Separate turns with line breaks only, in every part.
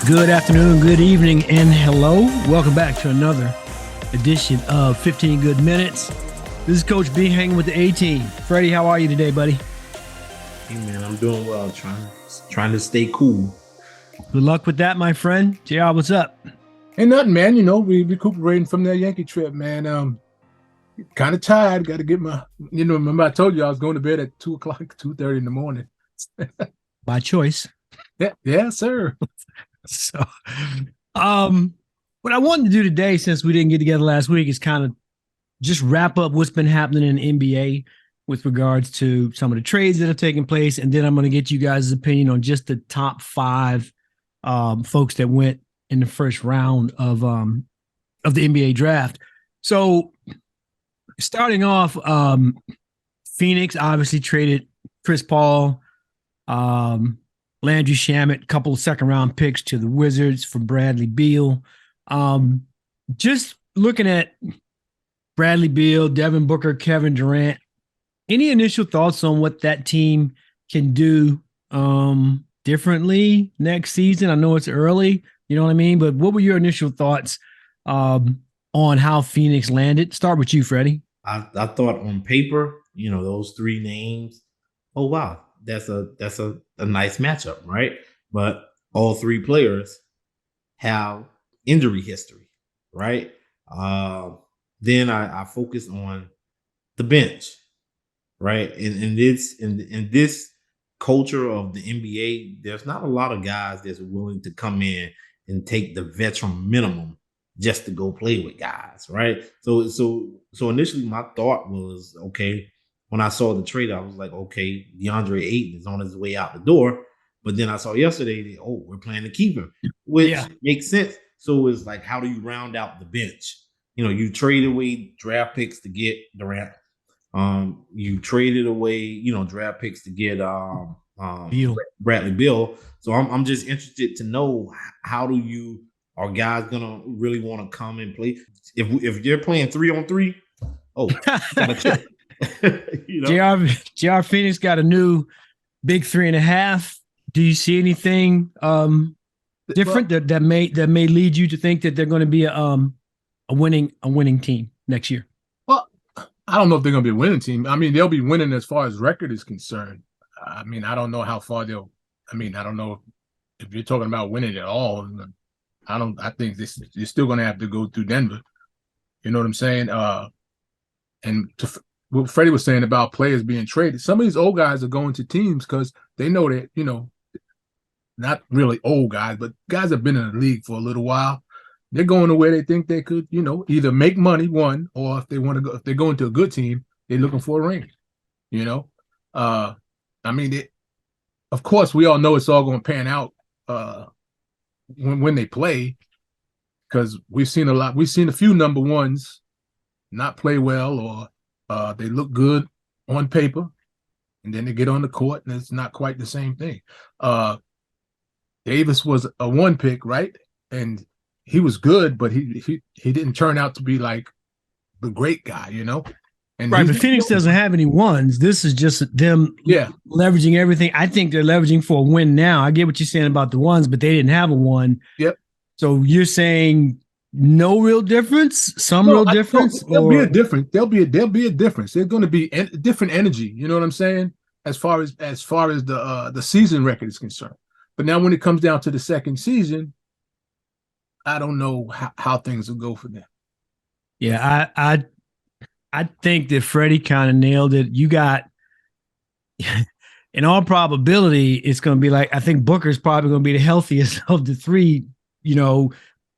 Good afternoon, good evening, and hello. Welcome back to another edition of 15 Good Minutes. This is Coach B hanging with the A-Team. Freddie, how are you today, buddy?
Hey, man, I'm doing well. Trying to stay cool.
Good luck with that, my friend. JR, what's up?
Ain't nothing, man. You know, we recuperating from that Yankee trip, man. Kind of tired. Got to get my, remember I told you I was going to bed at 2 o'clock, 2:30 in the morning.
By choice.
Yeah, sir.
So, what I wanted to do today, since we didn't get together last week, is kind of just wrap up what's been happening in the NBA with regards to some of the trades that have taken place, and then I'm going to get you guys' opinion on just the top 5 folks that went in the first round of the NBA draft. So, starting off, Phoenix obviously traded Chris Paul, Landry Shamet, a couple of second-round picks to the Wizards for Bradley Beal. Just looking at Bradley Beal, Devin Booker, Kevin Durant, any initial thoughts on what that team can do differently next season? I know it's early, you know what I mean? But what were your initial thoughts on how Phoenix landed? Start with you, Freddie.
I thought on paper, those 3 names, oh, wow, that's a nice matchup, right? But all 3 players have injury history, right? Then I focus on the bench, right? In this culture of the NBA, there's not a lot of guys that's willing to come in and take the veteran minimum just to go play with guys, right? So initially my thought was, okay, when I saw the trade, I was like, okay, DeAndre Ayton is on his way out the door. But then I saw yesterday, we're planning to keep him, which makes sense. So it's like, how do you round out the bench? You traded away draft picks to get Durant. You traded away, draft picks to get Bradley Beal. So I'm just interested to know, are guys gonna really want to come and play? If you're playing 3-on-3, gotta check.
JR Phoenix got a new big 3.5. Do you see anything different that may lead you to think that they're going to be a winning team next year?
Well, I don't know if they're going to be a winning team. I mean, they'll be winning as far as record is concerned. I mean, I don't know how far I don't know if you're talking about winning at all. I think you're still going to have to go through Denver. You know what I'm saying? And what Freddie was saying about players being traded, some of these old guys are going to teams because they know that, not really old guys, but guys have been in the league for a little while. They're going to where they think they could, either make money, one, or if they're going to a good team, they're looking for a ring. I mean, of course, we all know it's all going to pan out when they play, because we've seen a few number ones not play well, or they look good on paper, and then they get on the court and it's not quite the same thing. Davis was a 1 pick, right? And he was good, but he didn't turn out to be like the great guy, And
right, but Phoenix doesn't have any ones. This is just them leveraging everything. I think they're leveraging for a win now. I get what you're saying about the ones, but they didn't have a one.
Yep.
So you're saying no real difference? Real difference?
There'll be a difference. There'll be a difference. There's going to be different energy. You know what I'm saying? As far as the season record is concerned. But now when it comes down to the second season, I don't know how things will go for them.
Yeah, I think that Freddie kind of nailed it. You got, in all probability, it's going to be like, I think Booker's probably going to be the healthiest of the 3,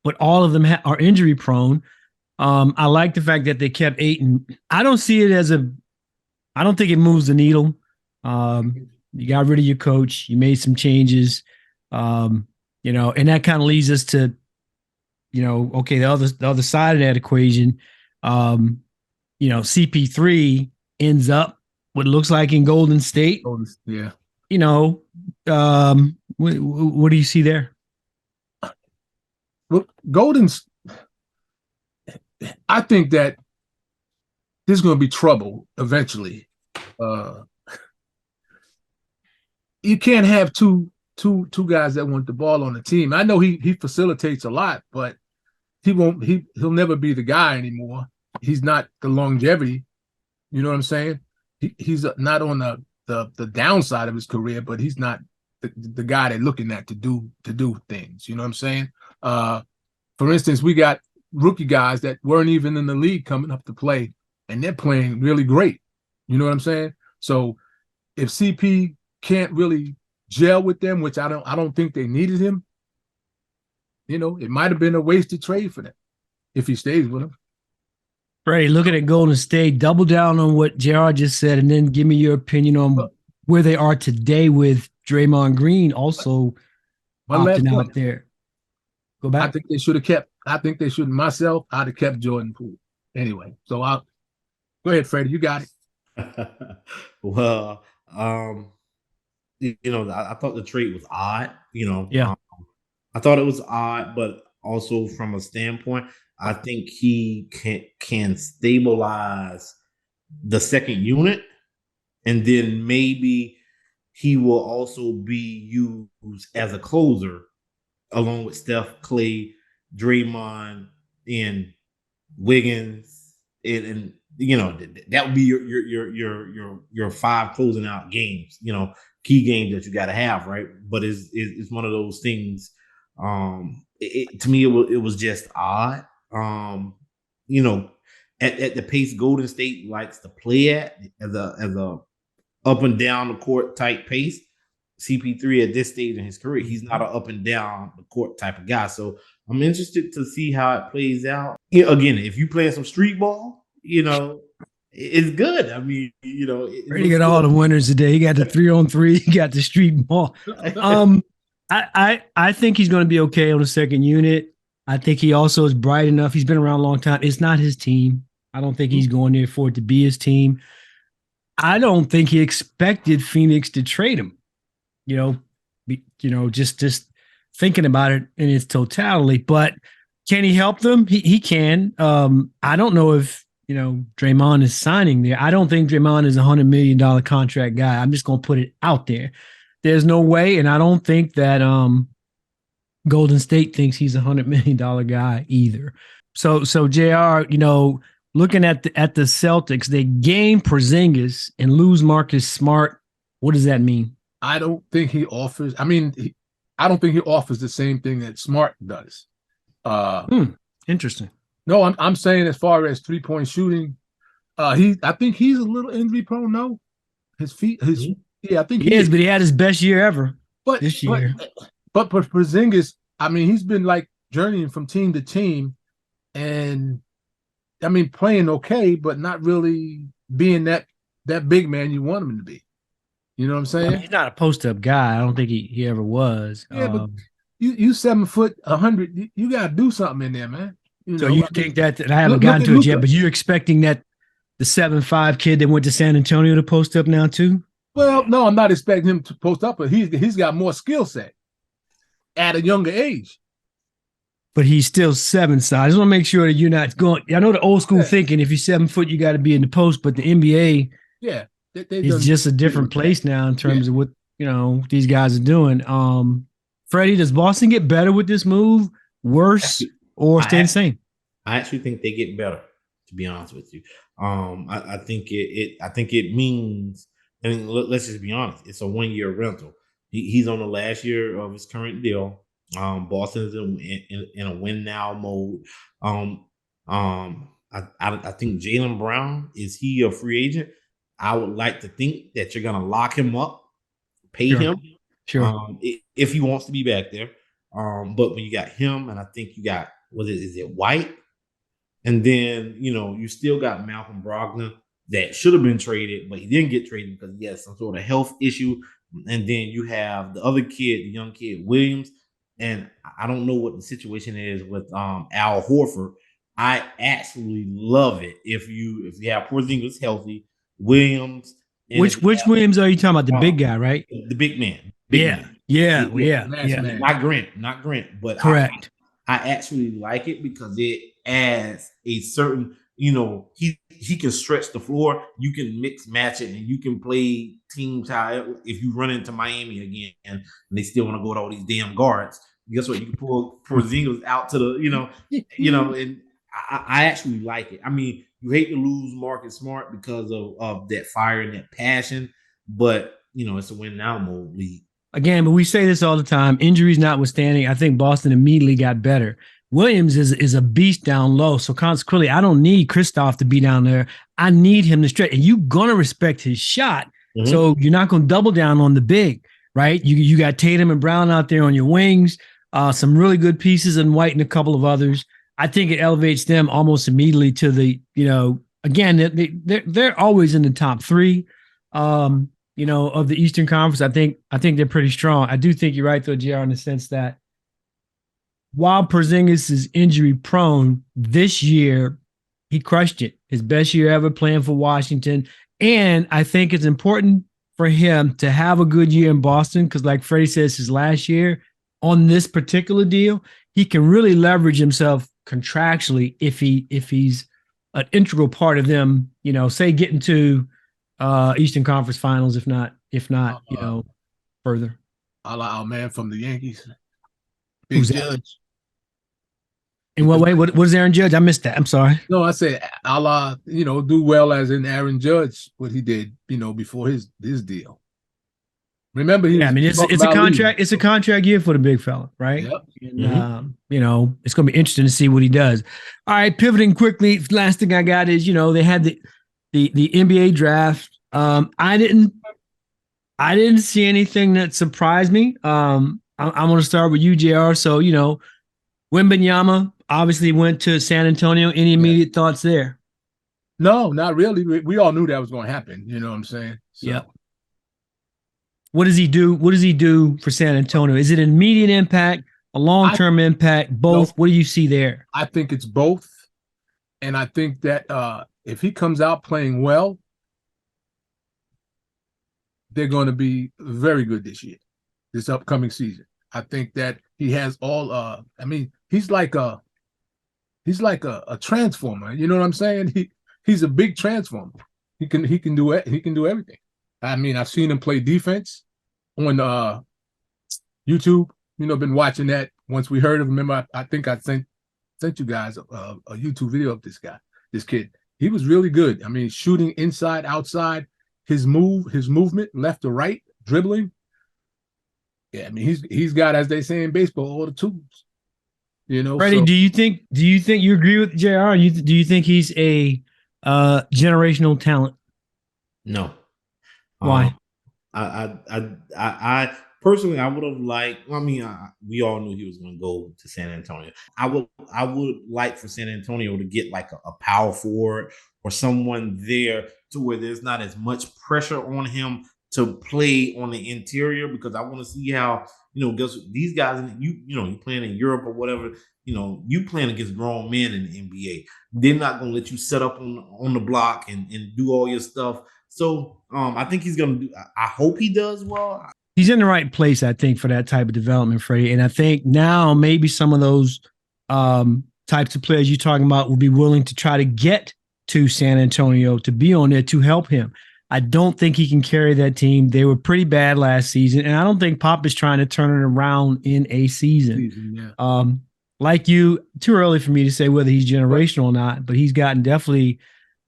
but all of them are injury prone. I like the fact that they kept Ayton. I don't see it I don't think it moves the needle. You got rid of your coach. You made some changes, and that kind of leads us to, okay, the other side of that equation. CP3 ends up what looks like in Golden State.
Yeah.
What do you see there?
Well, I think that there's going to be trouble eventually. You can't have two two guys that want the ball on the team. I know he facilitates a lot, but he'll never be the guy anymore. He's not the longevity. You know what I'm saying? He's not on the downside of his career, but he's not the guy they're looking at to do things. You know what I'm saying? For instance, we got rookie guys that weren't even in the league coming up to play, and they're playing really great. You know what I'm saying? So if CP can't really gel with them, which I don't think they needed him, it might have been a wasted trade for them if he stays with them.
Freddie, looking at Golden State, double down on what JR just said, and then give me your opinion on where they are today with Draymond Green also opting out there. Go back.
I think they should have kept. I'd have kept Jordan Poole. Anyway, so I'll go ahead, Freddie. You got it.
Well, I thought the trade was odd.
Yeah.
I thought it was odd, but also from a standpoint, I think he can stabilize the second unit, and then maybe he will also be used as a closer along with Steph, Clay, Draymond, and Wiggins, and that would be your 5 closing out games. Key games that you got to have, right? But it's one of those things. To me, it was just odd. At the pace Golden State likes to play at, as a up and down the court type pace. CP3 at this stage in his career, he's not an up and down the court type of guy. So I'm interested to see how it plays out. Again, if you play some street ball, it's good. I mean,
Freddie got all the winners today. He got the 3-on-3. He got the street ball. I think he's going to be okay on the second unit. I think he also is bright enough. He's been around a long time. It's not his team. I don't think he's going there for it to be his team. I don't think he expected Phoenix to trade him. Just thinking about it in its totality. But can he help them? He can. I don't know if Draymond is signing there. I don't think Draymond is a $100 million contract guy. I'm just going to put it out there. There's no way, and I don't think that Golden State thinks he's a $100 million guy either. So JR, looking at the Celtics, they gain Porzingis and lose Marcus Smart. What does that mean?
I don't think he offers. I don't think he offers the same thing that Smart does.
Interesting.
No, I'm saying as far as 3-point shooting, I think he's a little injury prone. No, his feet, I think
he is, but he had his best year ever this year.
But Porzingis, he's been like journeying from team to team, and playing okay, but not really being that big man you want him to be. You know what I'm saying?
He's not a post-up guy. I don't think he ever was.
Yeah, but you 7 foot 100. You got to do something in there, man.
So you think that I haven't gotten to it yet, but you're expecting that the 7'5" kid that went to San Antonio to post up now too?
Well, no, I'm not expecting him to post up, but he's got more skill set at a younger age.
But he's still 7 size. I just want to make sure that you're not going. I know the old school thinking if you're 7 foot, you got to be in the post, but the NBA is just a different place now in terms of what these guys are doing. Freddie, does Boston get better with this move? Worse or stay the same?
I actually think they get better, to be honest with you. I think it means, and let's just be honest, it's a 1-year rental. He's on the last year of his current deal. Boston is in a win now mode. I think Jaylen Brown, is he a free agent? I would like to think that you're gonna lock him up, pay him, if he wants to be back there. But when you got him, and I think you got is it White, and then you still got Malcolm Brogdon that should have been traded, but he didn't get traded because he had some sort of health issue. And then you have the other kid, the young kid Williams, and I don't know what the situation is with Al Horford. I absolutely love it if you have Porzingis healthy, Williams.
Which Williams are you talking about? The big guy, right?
The big man.
Yeah.
Not Grant, but
correct.
I actually like it because it adds a certain, he can stretch the floor. You can mix match it, and you can play teams how if you run into Miami again and they still want to go with all these damn guards. Guess what? You can pull Porzingis out to the and I actually like it. I mean, you hate to lose Marcus Smart because of that fire and that passion, but it's a win now mode league.
Again, but we say this all the time. Injuries notwithstanding, I think Boston immediately got better. Williams is a beast down low, so consequently, I don't need Kristoff to be down there. I need him to stretch, and you're gonna respect his shot. Mm-hmm. So you're not gonna double down on the big, right? You got Tatum and Brown out there on your wings. Some really good pieces, and White and a couple of others. I think it elevates them almost immediately to the, again, they're always in the top three, of the Eastern Conference. I think they're pretty strong. I do think you're right, though, JR, in the sense that while Porzingis is injury prone this year, he crushed it. His best year ever playing for Washington. And I think it's important for him to have a good year in Boston because, like Freddie says, his last year on this particular deal, he can really leverage himself contractually if he's an integral part of them, say getting to Eastern Conference Finals, if not, further.
Our man from the Yankees.
Who's Judge? In what way? What is Aaron Judge? I missed that. I'm sorry.
No, I said do well as in Aaron Judge, what he did, before his deal. Remember,
it's a contract. League. It's a contract year for the big fella, right? Yep. And, it's going to be interesting to see what he does. All right, pivoting quickly. Last thing I got is, they had the NBA draft. I didn't see anything that surprised me. I'm going to start with you, JR. So, Wembanyama obviously went to San Antonio. Any immediate thoughts there?
No, not really. We all knew that was going to happen. You know what I'm saying? So.
Yeah. What does he do? What does he do for San Antonio? Is it an immediate impact, a long-term impact, both? No, what do you see there?
I think it's both. And I think that if he comes out playing well, they're going to be very good this upcoming season. I think that he has all he's like a transformer. You know what I'm saying? He's a big transformer. He can do it. He can do everything. I mean, I've seen him play defense on YouTube. Been watching that once we heard of him. Remember, I think I sent you guys a YouTube video of this kid. He was really good. I mean, shooting inside, outside, his movement, left to right, dribbling. Yeah, I mean, he's got, as they say in baseball, all the tools.
Freddie, so, do you think you agree with JR? Do you think he's a generational talent?
No.
Why?
I personally, I would have liked. I mean, we all knew he was going to go to San Antonio. I would like for San Antonio to get like a power forward or someone there to where there's not as much pressure on him to play on the interior, because I want to see how these guys. You're playing in Europe or whatever. You playing against grown men in the NBA. They're not going to let you set up on the block and do all your stuff. So I think he's going to do. I hope he does well.
He's in the right place, I think, for that type of development, Freddie. And I think now maybe some of those types of players you're talking about will be willing to try to get to San Antonio to be on there to help him. I don't think he can carry that team. They were pretty bad last season, and I don't think Pop is trying to turn it around in a season. Like you, too early for me to say whether he's generational or not, but he's gotten definitely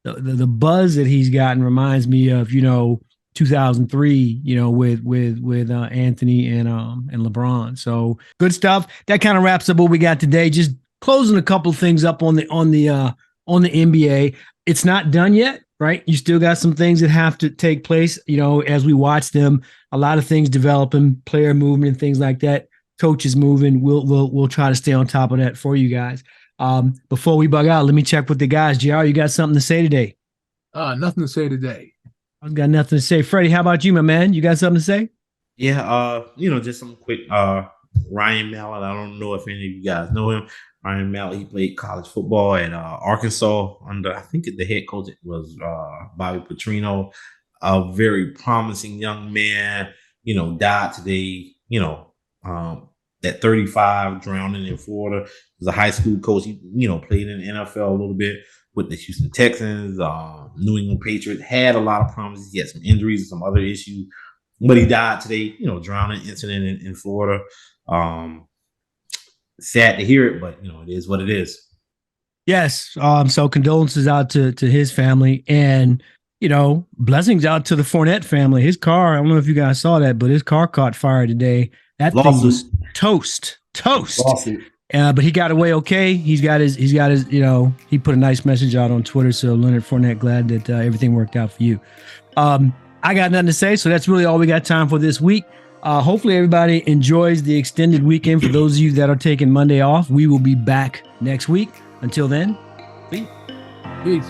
the buzz that he's gotten reminds me of 2003, with Anthony and LeBron. So good stuff. That kind of wraps up what we got today. Just closing a couple of things up on the NBA. It's not done yet, right? You still got some things that have to take place, as we watch them. A lot of things developing, player movement and things like that. Coaches moving. We'll try to stay on top of that for you guys. Before we bug out, let me check with the guys. JR, you got something to say today?
Nothing to say today.
I've got nothing to say. Freddie, how about you, my man? You got something to say?
Yeah, just some quick Ryan Mallett. I don't know if any of you guys know him. Ryan Mallett, he played college football at Arkansas under, I think the head coach was Bobby Petrino. A very promising young man, died today, at 35, drowning in Florida. He was a high school coach. He, played in the NFL a little bit. with the Houston Texans, New England Patriots. Had a lot of promises. He had some injuries and some other issues, but he died today. Drowning incident in Florida. Sad to hear it, but it is what it is.
Yes. So condolences out to his family, and blessings out to the Fournette family. His car, I don't know if you guys saw that, but his car caught fire today. That thing was toast.
Lawsuit.
But he got away okay. He's got his, he put a nice message out on Twitter. So Leonard Fournette, glad that everything worked out for you. I got nothing to say. So that's really all we got time for this week. Hopefully everybody enjoys the extended weekend. For those of you that are taking Monday off, we will be back next week. Until then, peace.